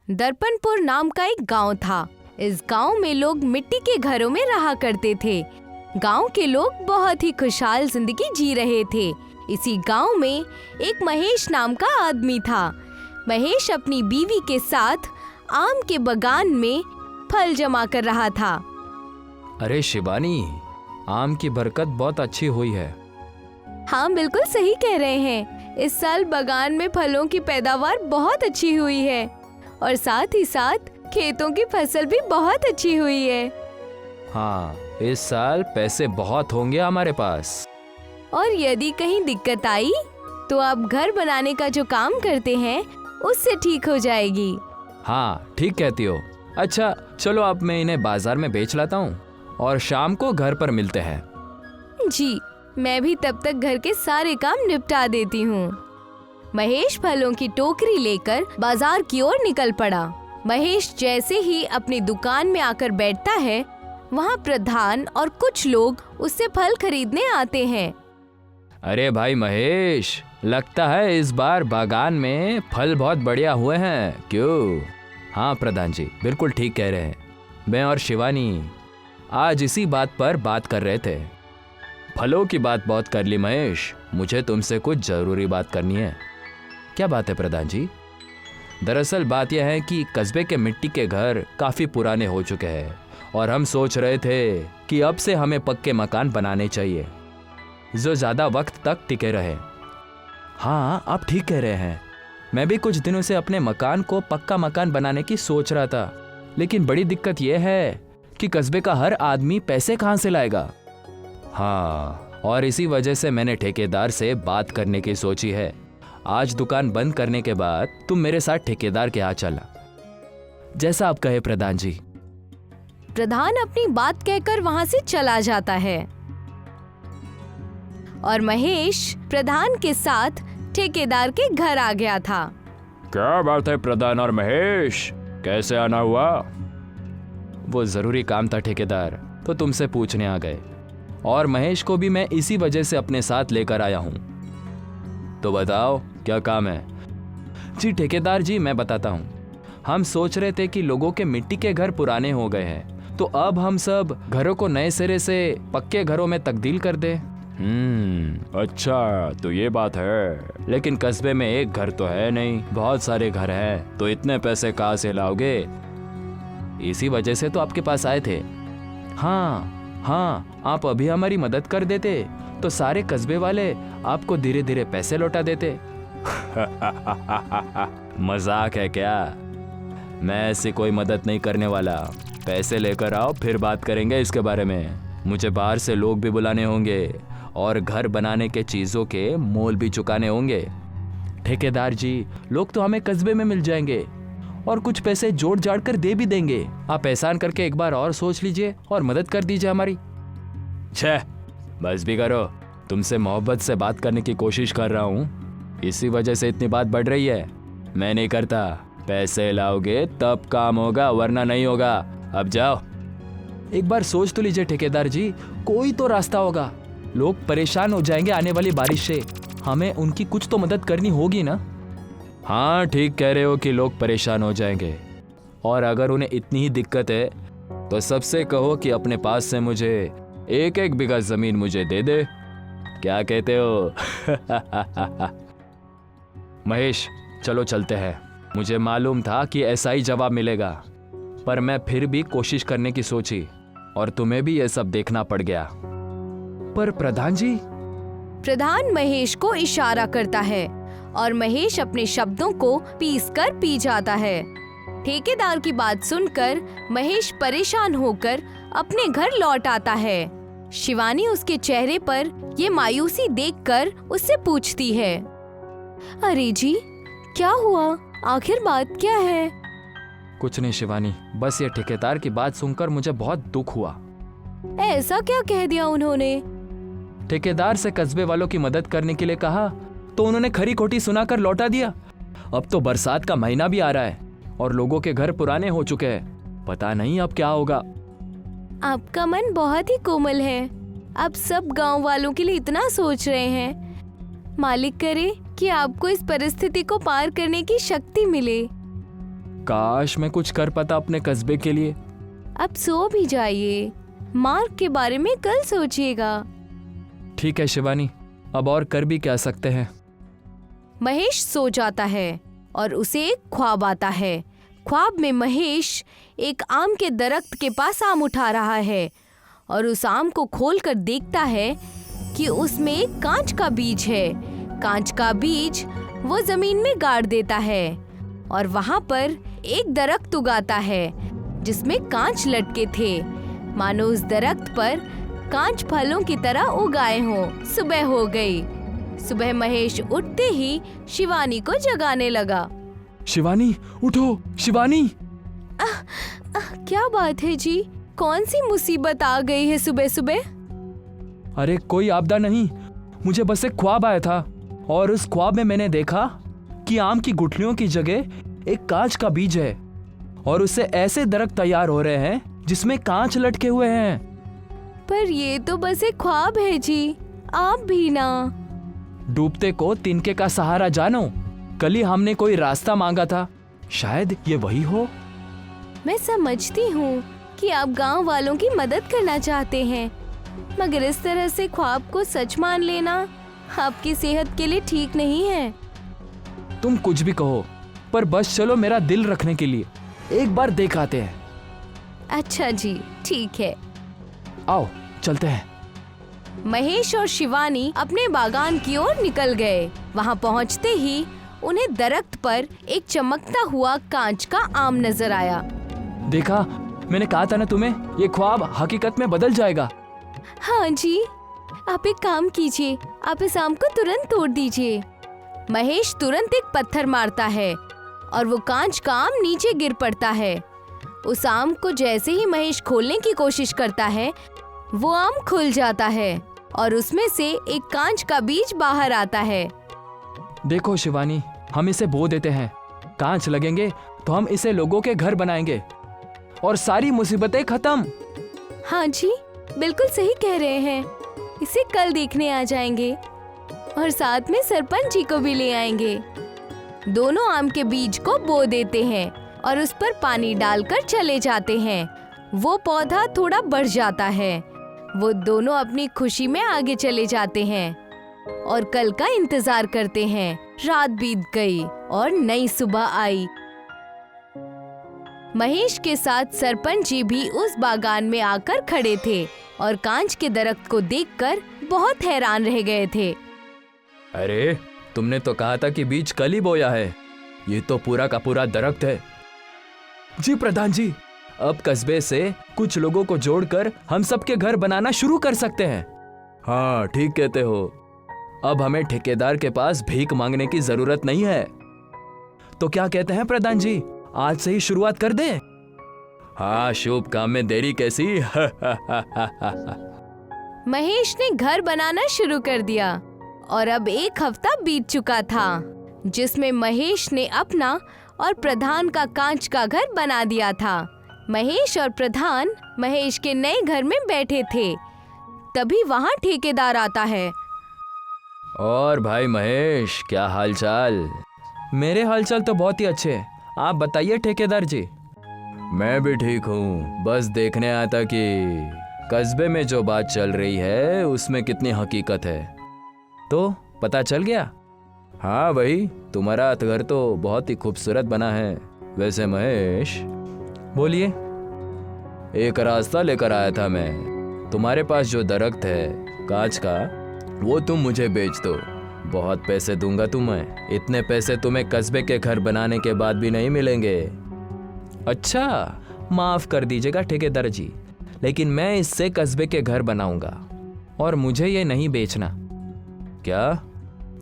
दर्पणपुर नाम का एक गांव था। इस गांव में लोग मिट्टी के घरों में रहा करते थे। गांव के लोग बहुत ही खुशहाल जिंदगी जी रहे थे। इसी गांव में एक महेश नाम का आदमी था। महेश अपनी बीवी के साथ आम के बागान में फल जमा कर रहा था। अरे शिवानी, आम की बरकत बहुत अच्छी हुई है। हाँ, बिल्कुल सही कह रहे हैं। इस साल बागान में फलों की पैदावार बहुत अच्छी हुई है और साथ ही साथ खेतों की फसल भी बहुत अच्छी हुई है। हाँ, इस साल पैसे बहुत होंगे हमारे पास। और यदि कहीं दिक्कत आई तो आप घर बनाने का जो काम करते हैं उससे ठीक हो जाएगी। हाँ, ठीक कहती हो। अच्छा चलो, अब मैं इन्हें बाजार में बेच लाता हूँ और शाम को घर पर मिलते हैं। जी, मैं भी तब तक घर के सारे काम निपटा देती हूँ। महेश फलों की टोकरी लेकर बाजार की ओर निकल पड़ा। महेश जैसे ही अपनी दुकान में आकर बैठता है, वहाँ प्रधान और कुछ लोग उससे फल खरीदने आते हैं। अरे भाई महेश, लगता है इस बार बागान में फल बहुत बढ़िया हुए हैं, क्यों? हाँ प्रधान जी, बिल्कुल ठीक कह रहे हैं। मैं और शिवानी आज इसी बात पर बात कर रहे थे। फलों की बात बहुत कर ली महेश, मुझे तुमसे कुछ जरूरी बात करनी है। क्या बात है प्रधान जी? दरअसल बात यह है कि कस्बे के मिट्टी के घर काफी पुराने हो चुके हैं और हम सोच रहे थे कि अब से हमें पक्के मकान बनाने चाहिए जो ज्यादा वक्त तक टिके रहे। हाँ, आप ठीक कह रहे हैं। मैं भी कुछ दिनों से अपने मकान को पक्का मकान बनाने की सोच रहा था, लेकिन बड़ी दिक्कत यह है कि कस्बे का हर आदमी पैसे कहाँ से लाएगा। हाँ, और इसी वजह से मैंने ठेकेदार से बात करने की सोची है। आज दुकान बंद करने के बाद तुम मेरे साथ ठेकेदार के यहाँ चला, जैसा आप कहे प्रधान जी। प्रधान अपनी बात कहकर वहाँ से चला जाता है और महेश प्रधान के साथ ठेकेदार के घर आ गया था। क्या बात है प्रधान और महेश, कैसे आना हुआ? वो जरूरी काम था ठेकेदार, तो तुमसे पूछने आ गए और महेश को भी मैं इसी वजह से अपने साथ लेकर आया हूँ। तो बताओ क्या काम है? जी ठेकेदार जी, मैं बताता हूँ। हम सोच रहे थे कि लोगों के मिट्टी के घर पुराने हो गए हैं, तो अब हम सब घरों को नए सिरे से पक्के घरों में तब्दील कर दे। अच्छा तो ये बात है। लेकिन कस्बे में एक घर तो है नहीं, बहुत सारे घर हैं, तो इतने पैसे कहाँ से लाओगे? इसी वजह से तो आपके पास आए थे। हाँ, आप अभी हमारी मदद कर देते तो सारे कस्बे वाले आपको धीरे धीरे पैसे लौटा देते। मजाक है क्या? मैं ऐसी कोई मदद नहीं करने वाला। पैसे लेकर आओ, फिर बात करेंगे इसके बारे में। मुझे बाहर से लोग भी बुलाने होंगे और घर बनाने के चीजों के मोल भी चुकाने होंगे। ठेकेदार जी, लोग तो हमें कस्बे में मिल जाएंगे और कुछ पैसे जोड़ जाड़ कर दे भी देंगे। आप एहसान करके एक बार और सोच लीजिए और मदद कर दीजिए हमारी। छह, बस भी करो। तुमसे मोहब्बत से बात करने की कोशिश कर रहा हूँ, इसी वजह से इतनी बात बढ़ रही है। मैं नहीं करता। पैसे लाओगे तब काम होगा, वरना नहीं होगा। अब जाओ। एक बार सोच तो लीजिए ठेकेदार जी, कोई तो रास्ता होगा। लोग परेशान हो जाएंगे आने वाली बारिश से, हमें उनकी कुछ तो मदद करनी होगी ना। हाँ, ठीक कह रहे हो कि लोग परेशान हो जाएंगे, और अगर उन्हें इतनी ही दिक्कत है तो सबसे कहो कि अपने पास से मुझे एक एक बीघा जमीन मुझे दे दे। क्या कहते हो? महेश, चलो चलते हैं। मुझे मालूम था कि ऐसा ही जवाब मिलेगा, पर मैं फिर भी कोशिश करने की सोची और तुम्हें भी यह सब देखना पड़ गया। पर प्रधान जी। प्रधान महेश को इशारा करता है और महेश अपने शब्दों को पीसकर पी जाता है। ठेकेदार की बात सुनकर महेश परेशान होकर अपने घर लौट आता है। शिवानी उसके चेहरे पर ये मायूसी देखकर उससे पूछती है, अरे जी, क्या हुआ? आखिर बात क्या है? कुछ नहीं शिवानी, बस ये ठेकेदार की बात सुनकर मुझे बहुत दुख हुआ। ऐसा क्या कह दिया उन्होंने? ठेकेदार से कस्बे वालों की मदद करने के लिए कहा तो उन्होंने खरी खोटी सुनाकर लौटा दिया। अब तो बरसात का महीना भी आ रहा है और लोगों के घर पुराने हो चुके हैं। पता नहीं अब क्या होगा। आपका मन बहुत ही कोमल है। आप सब गांव वालों के लिए इतना सोच रहे हैं। मालिक करे कि आपको इस परिस्थिति को पार करने की शक्ति मिले। काश मैं कुछ कर पाता अपने कस्बे के लिए। अब सो भी जाइए, मार्ग के बारे में कल सोचिएगा। ठीक है शिवानी, अब और कर भी क्या सकते हैं। महेश सो जाता है और उसे एक ख्वाब आता है। ख्वाब में महेश एक आम के दरख्त के पास आम उठा रहा है और उस आम को खोलकर देखता है कि उसमें एक कांच का बीज है। कांच का बीज वो जमीन में गाड़ देता है और वहां पर एक दरख्त उगाता है जिसमें कांच लटके थे, मानो उस दरख्त पर कांच फलों की तरह उगाए हों। सुबह हो गई। सुबह महेश उठते ही शिवानी को जगाने लगा। शिवानी उठो, शिवानी। क्या बात है जी, कौन सी मुसीबत आ गई है सुबह सुबह? अरे कोई आपदा नहीं, मुझे बस एक ख्वाब आया था और उस ख्वाब में मैंने देखा कि आम की गुठलियों की जगह एक कांच का बीज है और उससे ऐसे दरख्त तैयार हो रहे हैं जिसमें कांच लटके हुए हैं। पर ये तो बस एक ख्वाब है जी, आप भी ना। डूबते को तिनके का सहारा जानो। कल ही हमने कोई रास्ता मांगा था, शायद ये वही हो। मैं समझती हूँ कि आप गांव वालों की मदद करना चाहते हैं, मगर इस तरह से ख्वाब को सच मान लेना आपकी सेहत के लिए ठीक नहीं है। तुम कुछ भी कहो, पर बस चलो मेरा दिल रखने के लिए एक बार देख आते हैं। अच्छा जी, ठीक है। आओ चलते हैं। महेश और शिवानी अपने बागान की ओर निकल गए। वहां पहुंचते ही उन्हें दरख्त पर एक चमकता हुआ कांच का आम नजर आया। देखा, मैंने कहा था ना तुम्हें, ये ख्वाब हकीकत में बदल जाएगा। हाँ जी, आप एक काम कीजिए, आप इस आम को तुरंत तोड़ दीजिए। महेश तुरंत एक पत्थर मारता है और वो कांच का आम नीचे गिर पड़ता है। उस आम को जैसे ही महेश खोलने की कोशिश करता है, वो आम खुल जाता है और उसमें से एक कांच का बीज बाहर आता है। देखो शिवानी, हम इसे बो देते हैं, कांच लगेंगे तो हम इसे लोगों के घर बनाएंगे और सारी मुसीबतें खत्म। हाँ जी, बिल्कुल सही कह रहे हैं। इसे कल देखने आ जाएंगे और साथ में सरपंच जी को भी ले आएंगे। दोनों आम के बीज को बो देते हैं और उस पर पानी डालकर चले जाते हैं। वो पौधा थोड़ा बढ़ जाता है। वो दोनों अपनी खुशी में आगे चले जाते हैं और कल का इंतजार करते हैं। रात बीत गई और नई सुबह आई। महेश के साथ सरपंच जी भी उस बागान में आकर खड़े थे और कांच के दरख्त को देखकर बहुत हैरान रह गए थे। अरे, तुमने तो कहा था कि बीज कल ही बोया है, ये तो पूरा का पूरा दरख्त है। जी प्रधान जी, अब कस्बे से कुछ लोगों को जोड़कर हम सबके घर बनाना शुरू कर सकते हैं। हाँ, ठीक कहते हो। अब हमें ठेकेदार के पास भीख मांगने की जरूरत नहीं है। तो क्या कहते हैं प्रधान जी, आज से ही शुरुआत कर दें? हाँ, शुभ काम में देरी कैसी। महेश ने घर बनाना शुरू कर दिया और अब एक हफ्ता बीत चुका था जिसमें महेश ने अपना और प्रधान का कांच का घर बना दिया था। महेश और प्रधान महेश के नए घर में बैठे थे। तभी वहाँ ठेकेदार आता है। और भाई महेश, क्या हालचाल? मेरे हालचाल तो बहुत ही अच्छे हैं, आप बताइए ठेकेदार जी। मैं भी ठीक हूँ, बस देखने आया था कि कस्बे में जो बात चल रही है उसमें कितनी हकीकत है। तो पता चल गया? हाँ वही, तुम्हारा घर तो बहुत ही खूबसूरत बना है। वैसे महेश, बोलिए। एक रास्ता लेकर आया था मैं। तुम्हारे पास जो दरख्त है कांच का, वो तुम मुझे बेच दो, बहुत पैसे दूंगा तुम्हें। इतने पैसे तुम्हें कस्बे के घर बनाने के बाद भी नहीं मिलेंगे। अच्छा, माफ कर दीजिएगा ठेकेदार जी, लेकिन मैं इससे कस्बे के घर बनाऊंगा और मुझे ये नहीं बेचना। क्या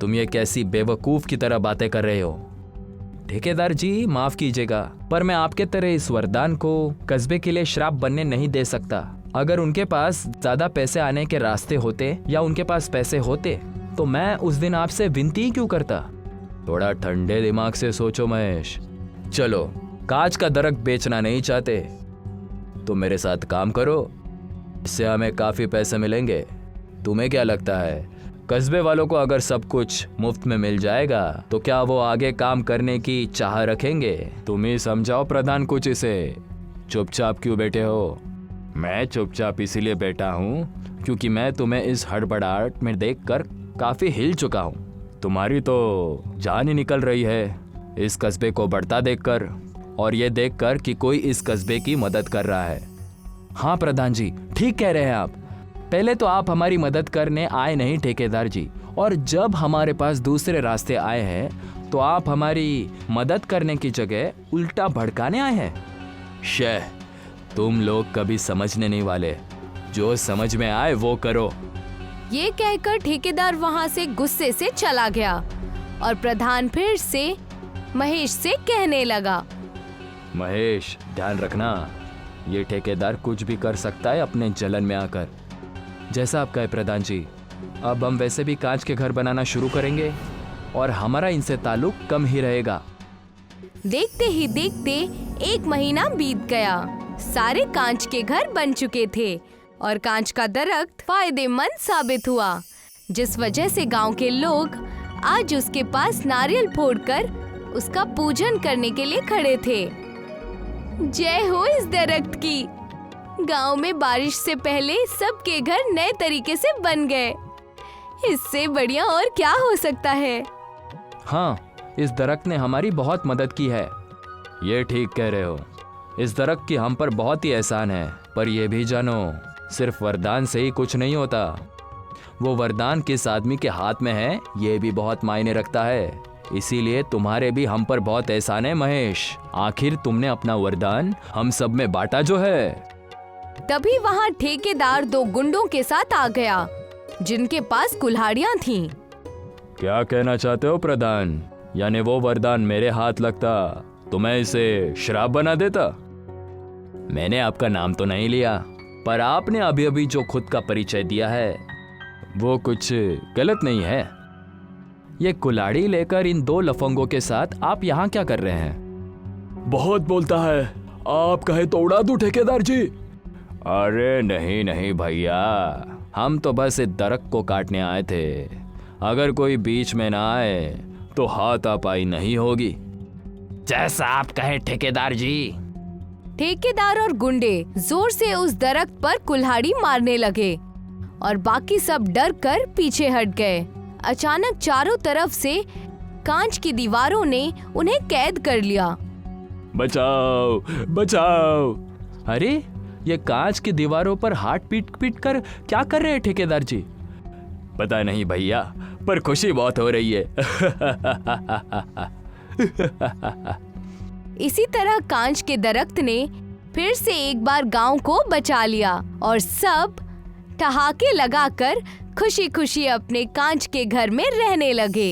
तुम ये कैसी बेवकूफ की तरह बातें कर रहे हो? ठेकेदार जी माफ कीजिएगा, पर मैं आपके तरह इस वरदान को कस्बे के लिए श्राप बनने नहीं दे सकता। अगर उनके पास ज्यादा पैसे आने के रास्ते होते या उनके पास पैसे होते तो मैं उस दिन आपसे विनती ही क्यों करता? थोड़ा ठंडे दिमाग से सोचो महेश। चलो, कांच का दरख्त बेचना नहीं चाहते तो मेरे साथ काम करो, इससे हमें काफी पैसे मिलेंगे। तुम्हें क्या लगता है कस्बे वालों को अगर सब कुछ मुफ्त में मिल जाएगा तो क्या वो आगे काम करने की चाह रखेंगे? तुम ही समझाओ प्रधान कुछ इसे। चुपचाप क्यों बैठे हो? मैं चुपचाप इसीलिए बैठा हूँ क्योंकि मैं तुम्हें इस हड़बड़ाहट में देखकर काफी हिल चुका हूँ। तुम्हारी तो जान ही निकल रही है इस कस्बे को बढ़ता देखकर, और ये देखकर कि कोई इस कस्बे की मदद कर रहा है। हाँ प्रधान जी, ठीक कह रहे हैं आप। पहले तो आप हमारी मदद करने आए नहीं ठेकेदार जी, और जब हमारे पास दूसरे रास्ते आए हैं तो आप हमारी मदद करने की जगह उल्टा भड़काने आए हैं। शे, तुम लोग कभी समझने नहीं वाले। जो समझ में आए वो करो। ये कहकर ठेकेदार वहाँ से गुस्से से चला गया और प्रधान फिर से महेश से कहने लगा, महेश, ध्यान रखना, ये ठेकेदार कुछ भी कर सकता है अपने जलन में आकर। जैसा आप कहे प्रधान जी। अब हम वैसे भी कांच के घर बनाना शुरू करेंगे और हमारा इनसे ताल्लुक कम ही रहेगा। देखते ही देखते 1 महीना बीत गया। सारे कांच के घर बन चुके थे और कांच का दरख्त फायदेमंद साबित हुआ, जिस वजह से गांव के लोग आज उसके पास नारियल फोड़कर उसका पूजन करने के लिए खड़े थे। जय हो इस दरख्त की। गांव में बारिश से पहले सबके घर नए तरीके से बन गए। इससे बढ़िया और क्या हो सकता है। हाँ, इस दरख्त ने हमारी बहुत मदद की है। ये ठीक कह रहे हो। इस दरख्त की हम पर बहुत ही एहसान है, पर यह भी जानो, सिर्फ वरदान से ही कुछ नहीं होता। वो वरदान किस आदमी के हाथ में है ये भी बहुत मायने रखता है। इसीलिए तुम्हारे भी हम पर बहुत एहसान है महेश। आखिर तुमने अपना वरदान हम सब में बांटा जो है। तभी वहाँ ठेकेदार 2 गुंडों के साथ आ गया, जिनके पास कुल्हाड़ियाँ थीं। क्या कहना चाहते हो प्रधान? यानी वो वरदान मेरे हाथ लगता तो मैं इसे श्राप बना देता? मैंने आपका नाम तो नहीं लिया, पर आपने अभी अभी जो खुद का परिचय दिया है वो कुछ गलत नहीं है। ये कुल्हाड़ी लेकर इन 2 लफंगों के साथ आप यहाँ क्या कर रहे हैं? बहुत बोलता है, आप कहे तो उड़ा दूं ठेकेदार जी। अरे नहीं नहीं भैया, हम तो बस इस दरख्त को काटने आए थे। अगर कोई बीच में ना आए तो हाथापाई नहीं होगी। जैसा आप कहे ठेकेदार जी। ठेकेदार और गुंडे जोर से उस दरख्त पर कुल्हाड़ी मारने लगे और बाकी सब डर कर पीछे हट गए। अचानक चारों तरफ से कांच की दीवारों ने उन्हें कैद कर लिया। बचाओ बचाओ! अरे, ये कांच की दीवारों पर हाथ पीट पीट कर क्या कर रहे हैं ठेकेदार जी? पता नहीं भैया, पर खुशी बहुत हो रही है। इसी तरह कांच के दरख्त ने फिर से एक बार गांव को बचा लिया और सब ठहाके लगाकर खुशी खुशी अपने कांच के घर में रहने लगे।